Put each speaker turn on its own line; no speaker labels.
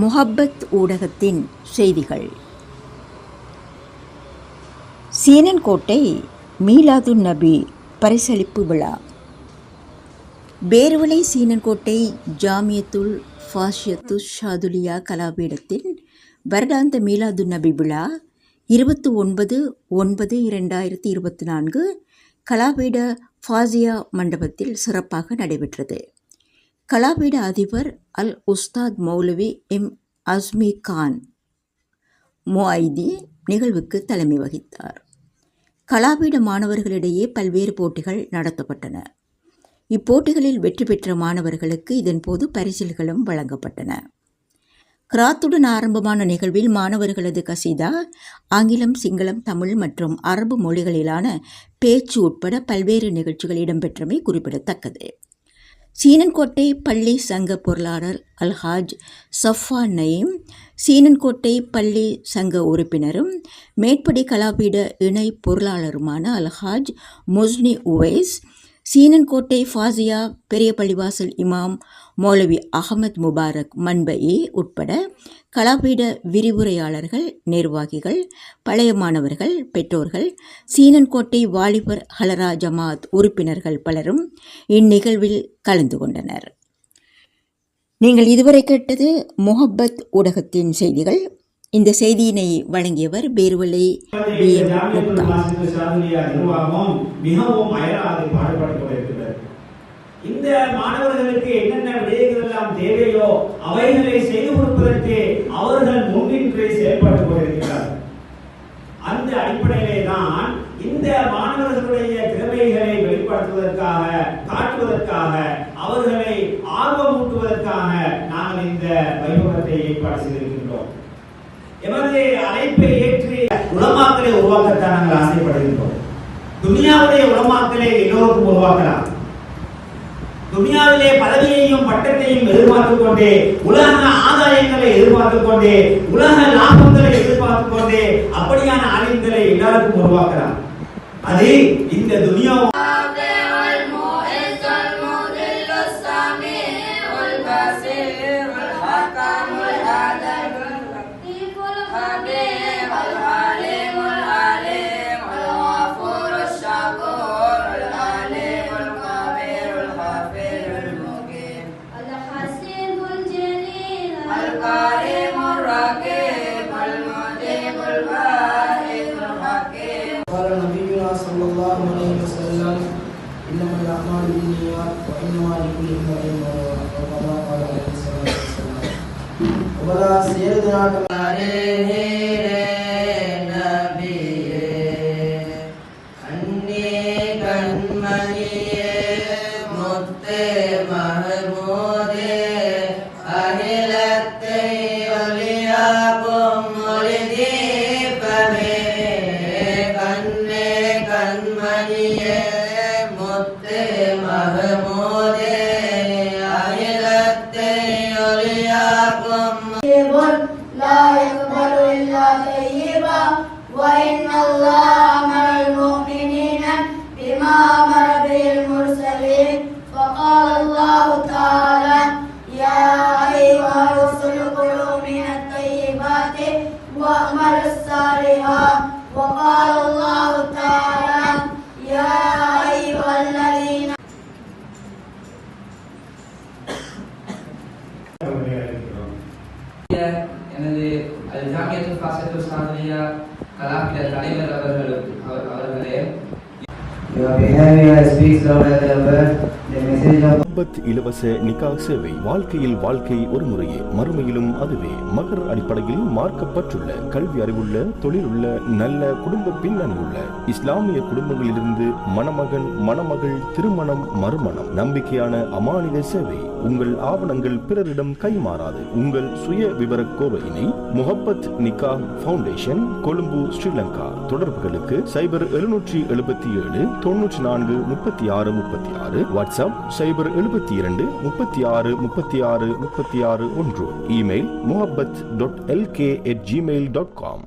முஹப்பத் ஊடகத்தின் செய்திகள். சீனன்கோட்டை மீலாதுன் நபி பரிசளிப்பு விழா. பேர்வளை சீனன்கோட்டை ஜாமியத்துல் ஃபாஷியத்து ஷாதுலியா கலாபீடத்தின் வருடாந்த மீலாதுன் நபி விழா 29/9/2024 கலாபீட ஃபாசியா மண்டபத்தில் சிறப்பாக நடைபெற்றது. கலாபீட அதிபர் அல் உஸ்தாத் மௌலவி எம் அஸ்மி கான் முஐதி நிகழ்வுக்கு தலைமை வகித்தார். கலாபீட மாணவர்களிடையே பல்வேறு போட்டிகள் நடத்தப்பட்டன. இப்போட்டிகளில் வெற்றி பெற்ற மாணவர்களுக்கு இதன்போது பரிசில்களும் வழங்கப்பட்டன. கிராத்துடன் ஆரம்பமான நிகழ்வில் மாணவர்களது கசீதா ஆங்கிலம், சிங்களம், தமிழ் மற்றும் அரபு மொழிகளிலான பேச்சு உட்பட பல்வேறு நிகழ்ச்சிகள் இடம்பெற்றமை குறிப்பிடத்தக்கது. சீனன்கோட்டை பள்ளி சங்க பொருளாளர் அல்ஹாஜ் சஃபா நயீம், சீனன்கோட்டை பள்ளி சங்க உறுப்பினரும் மேற்படி கலாபீட இணை பொருளாளருமான அல்ஹாஜ் முஸ்னி உவைஸ், சீனன்கோட்டை ஃபாசியா பெரிய பள்ளிவாசல் இமாம் மௌலவி அகமத் முபாரக் மன்பயி உட்பட கலாபீட விரிவுரையாளர்கள், நிர்வாகிகள், பழைய மாணவர்கள், பெற்றோர்கள், சீனன்கோட்டை வாலிபர் ஹலரா ஜமாத் உறுப்பினர்கள் பலரும் இந்நிகழ்வில் கலந்து கொண்டனர். நீங்கள் இதுவரை கேட்டது முஹப்பத் ஊடகத்தின் செய்திகள். இந்த செய்தியினை வழங்கியவர் பேர்வளை BM முக்தா.
இந்த மாணவர்களுக்கு என்னென்ன விடயங்கள் எல்லாம் தேவையோ அவைகளை செய்து கொடுப்பதற்கு அவர்கள் முன்னின்று செயல்பட்டுக் கொண்டிருக்கிறார். அந்த அடிப்படையிலே தான் இந்த மாணவர்களுடைய திறமைகளை வெளிப்படுத்துவதற்காக, காட்டுவதற்காக, அவர்களை ஆர்வமூட்டுவதற்காக நாங்கள் இந்த வைபவத்தை ஏற்பாடு செய்திருக்கின்றோம். எமது அழைப்பை ஏற்று உலமாக்களை உருவாக்கத்தான் நாங்கள் ஆசைப்படுகின்றோம். துனியாவுடைய உலமாக்களை எல்லோருக்கும் உருவாக்கலாம். துனியாவிலே பதவியையும் பட்டத்தையும் எதிர்பார்த்துக் கொண்டே, உலக ஆதாயங்களை எதிர்பார்த்துக் கொண்டே, உலக லாபங்களை எதிர்பார்த்துக் கொண்டே அப்படியான ஆலிம்களை எல்லாருக்கும் உருவாக்கலாம். அது இந்த துனியா
وإن الله أمر المؤمنين بما أمر به المرسلين فقال الله تعالى يا أيها الرسل كلوا من الطيبات وأعملوا الصالحات وقال الله تعالى يا أيها الذين
எனது ஜாமியத்துல் ஃபாசியத்து ஷாதுலியா கலாபீட தலைவர் அவர்களே,
முஹப்பத் இலவச நிக்காஹ் சேவை. வாழ்க்கையில் வாழ்க்கை ஒரு முறையே, மறுமையிலும் அதுவே. மகர் அடிப்படையில் மார்க்கப்பட்டுள்ள, கல்வி அறிவுள்ள, தொழில் உள்ள, நல்ல குடும்ப பின்னணி உள்ள இஸ்லாமிய குடும்பங்களிலிருந்து மணமகன் மணமகள் திருமணம் மறுமணம், நம்பிக்கையான அமானித சேவை. உங்கள் ஆவணங்கள் பிறரிடம் கைமாறாது. உங்கள் சுய விவர கோவையினை முஹப்பத் நிக்காஹ் ஃபவுண்டேஷன், கொழும்பு, ஸ்ரீலங்கா. தொடர்புகளுக்கு 0777 94 36 36, வாட்ஸ்அப் 072 36 36 36 1, இமெயில் muhabbat.lk@gmail.com.